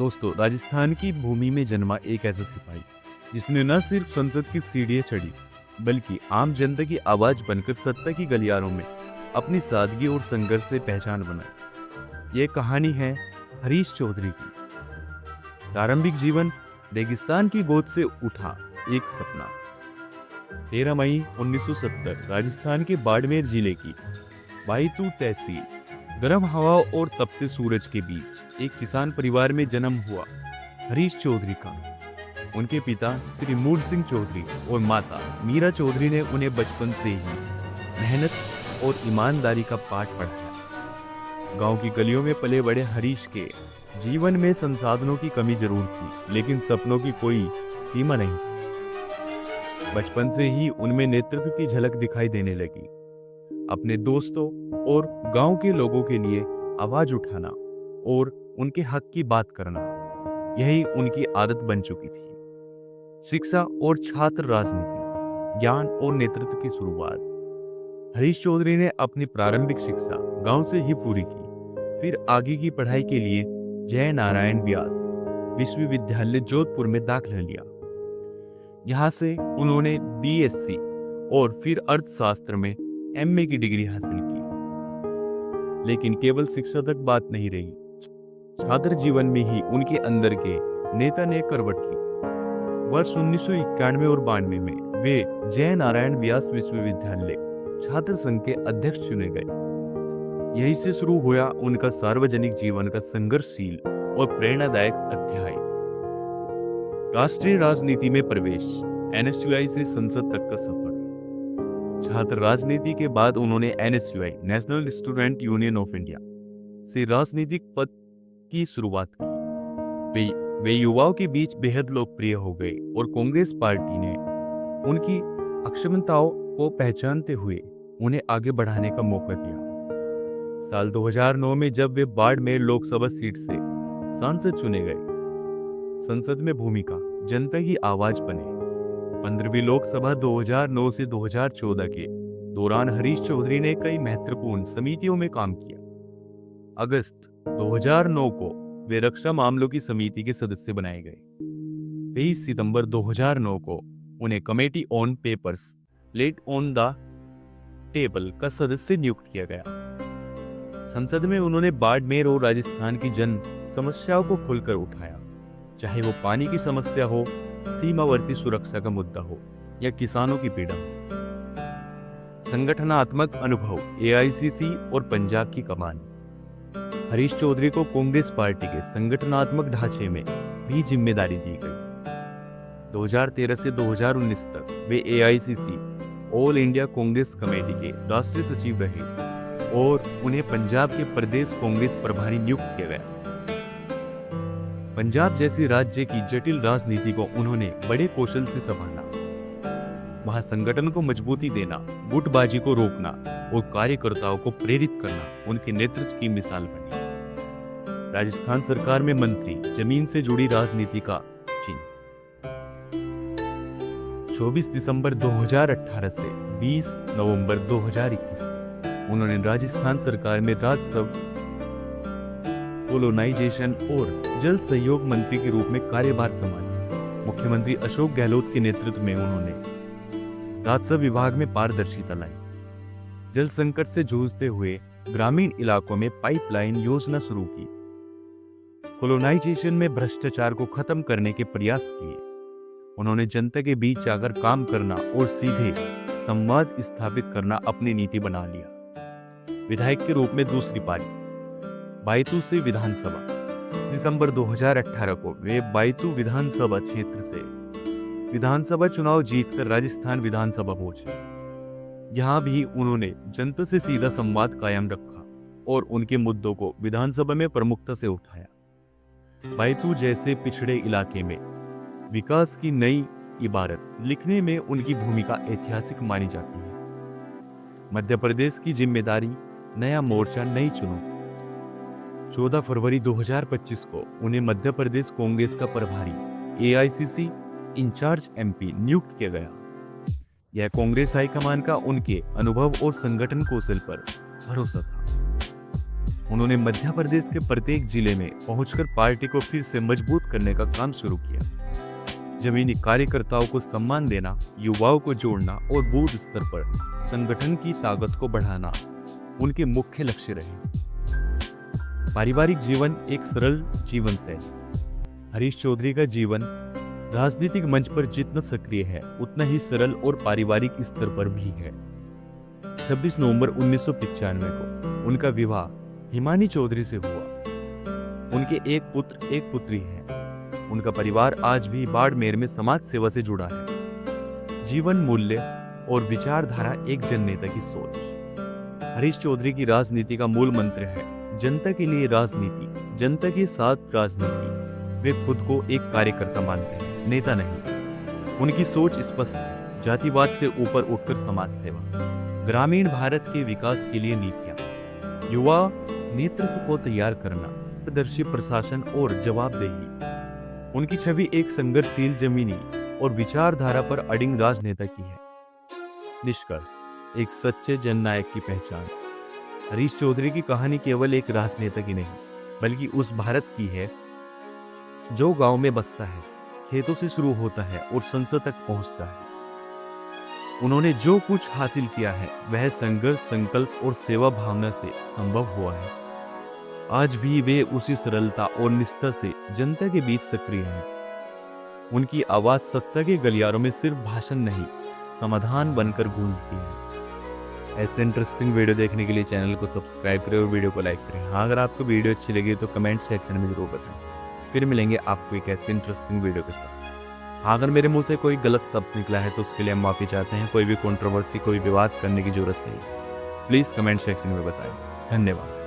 दोस्तों, राजस्थान की भूमि में जन्मा एक ऐसा सिपाही जिसने न सिर्फ संसद की सीढ़ियां चढ़ी बल्कि आम जनता की आवाज बनकर सत्ता की गलियारों में अपनी सादगी और संघर्ष से पहचान बनाई। यह कहानी है हरीश चौधरी की। प्रारंभिक जीवन रेगिस्तान की गोद से उठा एक सपना। 13 मई 1970 राजस्थान के बाड़मेर जिले की बायतू तहसील गर्म हवाओं और तपते सूरज के बीच एक किसान परिवार में जन्म हुआ हरीश चौधरी का। उनके पिता श्री मूल सिंह चौधरी और माता मीरा चौधरी ने उन्हें बचपन से ही मेहनत और ईमानदारी का पाठ पढ़ाया। गांव की गलियों में पले बड़े हरीश के जीवन में संसाधनों की कमी जरूर थी, लेकिन सपनों की कोई सीमा नहीं थी। बचपन से ही उनमें नेतृत्व की झलक दिखाई देने लगी। अपने दोस्तों और गांव के लोगों के लिए आवाज उठाना और उनके हक की बात करना, यही उनकी आदत बन चुकी थी। शिक्षा और छात्र राजनीति, ज्ञान और नेतृत्व की शुरुआत। हरीश चौधरी ने अपनी प्रारंभिक शिक्षा गांव से ही पूरी की, फिर आगे की पढ़ाई के लिए जय नारायण व्यास विश्वविद्यालय जोधपुर में दाखिला लिया। यहां से उन्होंने बीएससी और फिर अर्थशास्त्र में एमए की डिग्री हासिल की। लेकिन केवल शिक्षा तक बात नहीं रही। छात्र जीवन में ही उनके अंदर के नेता ने करवट ली। वर्ष 1991 और 92 में वे जय नारायण व्यास विश्वविद्यालय छात्र संघ के अध्यक्ष चुने गए। यहीं से शुरू हुआ उनका सार्वजनिक जीवन का संघर्षशील और प्रेरणादायक अध्याय। राष्ट्रीय राजनीति में प्रवेश, एनएसयूआई से संसद तक का सफर। छात्र राजनीति के बाद उन्होंने NSUI national student union of India से राजनीतिक पद की शुरुआत की। वे युवाओं के बीच बेहद लोकप्रिय हो गए और कांग्रेस पार्टी ने उनकी अक्षमताओं को पहचानते हुए उन्हें आगे बढ़ाने का मौका दिया। साल 2009 में जब वे बाड़मेर लोकसभा सीट से सांसद चुने गए, संसद में भूमिका जनता की आवाज बने। 15वीं लोकसभा 2009 से 2014 के दौरान हरीश चौधरी ने कई महत्वपूर्ण समितियों में काम किया। अगस्त 2009 को वे रक्षा मामलों की समिति के सदस्य बनाए गए। 23 सितंबर 2009 को उन्हें committee on papers laid on the table का सदस्य नियुक्त किया गया। संसद में उन्होंने बाड़मेर और राजस्थान की जन समस्याओं को खुलकर उठाया, चाहे वो पानी की समस्या हो, सीमावर्ती सुरक्षा का मुद्दा हो या किसानों की पीड़ा हो। संगठनात्मक अनुभव, एआईसीसी और पंजाब की कमान। हरीश चौधरी को कांग्रेस पार्टी के संगठनात्मक ढांचे में भी जिम्मेदारी दी गई। 2013 से 2019 तक वे AICC all India Congress committee के राष्ट्रीय सचिव रहे और उन्हें पंजाब के प्रदेश कांग्रेस प्रभारी नियुक्त किया गया। पंजाब जैसी राज्य की जटिल राजनीति को उन्होंने बड़े कौशल से संभाला। वहां संगठन को मजबूती देना, गुटबाजी को रोकना और कार्यकर्ताओं को प्रेरित करना उनके नेतृत्व की मिसाल बनी। राजस्थान सरकार में मंत्री, जमीन से जुड़ी राजनीति का चिन्ह। 24 दिसंबर 2018 से 20 नवंबर 2021 तक उन्होंने राजस्थान सरकार में राजस्व, कोलोनाइजेशन और जल सहयोग मंत्री के रूप में कार्यभार संभाला। मुख्यमंत्री अशोक गहलोत के नेतृत्व में उन्होंने राजस्व विभाग में पारदर्शिता लाई। जल संकट से जूझते हुए ग्रामीण इलाकों में पाइपलाइन योजना शुरू की। कोलोनाइजेशन में भ्रष्टाचार को खत्म करने के प्रयास किए। उन्होंने जनता के बीच जाकर काम करना और सीधे संवाद स्थापित करना अपनी नीति बना लिया। विधायक के रूप में दूसरी पारी, बायतू से विधानसभा। दिसंबर 2018 को वे बायतू विधानसभा क्षेत्र से विधानसभा चुनाव जीतकर राजस्थान विधानसभा पहुंचे। यहां भी उन्होंने जनता से सीधा संवाद कायम रखा और उनके मुद्दों को विधानसभा में प्रमुखता से उठाया। बायतू जैसे पिछड़े इलाके में विकास की नई इबारत लिखने में उनकी भूमिका ऐतिहासिक मानी जाती है। मध्य प्रदेश की जिम्मेदारी, नया मोर्चा, नई चुनौती। 14 फरवरी 2025 को उन्हें मध्य प्रदेश कांग्रेस का प्रभारी, एआईसीसी इंचार्ज एमपी नियुक्त किया गया। यह कांग्रेस हाईकमान का उनके अनुभव और संगठन कौशल पर भरोसा था। उन्होंने मध्य प्रदेश के प्रत्येक जिले में पहुंचकर पार्टी को फिर से मजबूत करने का काम शुरू किया। जमीनी कार्यकर्ताओं को सम्मान देना, युवाओं को जोड़ना और बूथ स्तर पर संगठन की ताकत को बढ़ाना उनके मुख्य लक्ष्य रहे। पारिवारिक जीवन एक सरल जीवन शैली। हरीश चौधरी का जीवन राजनीतिक मंच पर जितना सक्रिय है उतना ही सरल और पारिवारिक स्तर पर भी है। 26 नवंबर 1995 को उनका विवाह हिमानी चौधरी से हुआ। उनके एक पुत्र एक पुत्री है। उनका परिवार आज भी बाड़मेर में समाज सेवा से जुड़ा है। जीवन मूल्य और विचारधारा एक जननेता की सोच। हरीश चौधरी की राजनीति का मूल मंत्र है जनता के लिए राजनीति, जनता के साथ राजनीति। वे खुद को एक कार्यकर्ता मानते हैं, नेता नहीं। उनकी सोच स्पष्ट है, जातिवाद से ऊपर उठकर समाज सेवा, ग्रामीण भारत के विकास के लिए नीतियां, युवा नेतृत्व को तैयार करना, पारदर्शी प्रशासन और जवाबदेही। उनकी छवि एक संघर्षशील, जमीनी और विचारधारा पर अडिग राजनेता की है। निष्कर्ष, एक सच्चे जननायक की पहचान। हरीश चौधरी की कहानी केवल एक राजनेता की नहीं, बल्कि उस भारत की है जो गांव में बसता है, खेतों से शुरू होता है और संसद तक पहुंचता है। उन्होंने जो कुछ हासिल किया है वह संघर्ष, संकल्प और सेवा भावना से संभव हुआ है। आज भी वे उसी सरलता और निष्ठा से जनता के बीच सक्रिय हैं। उनकी आवाज सत्ता के गलियारों में सिर्फ भाषण नहीं, समाधान बनकर गूंजती है। ऐसे इंटरेस्टिंग वीडियो देखने के लिए चैनल को सब्सक्राइब करें और वीडियो को लाइक करें। हाँ, अगर आपको वीडियो अच्छी लगी तो कमेंट सेक्शन में जरूर बताएं। फिर मिलेंगे आपको एक ऐसे इंटरेस्टिंग वीडियो के साथ। अगर मेरे मुंह से कोई गलत शब्द निकला है तो उसके लिए हम माफ़ी चाहते हैं। कोई भी कंट्रोवर्सी, कोई विवाद करने की जरूरत नहीं। प्लीज़ कमेंट सेक्शन में बताएं। धन्यवाद।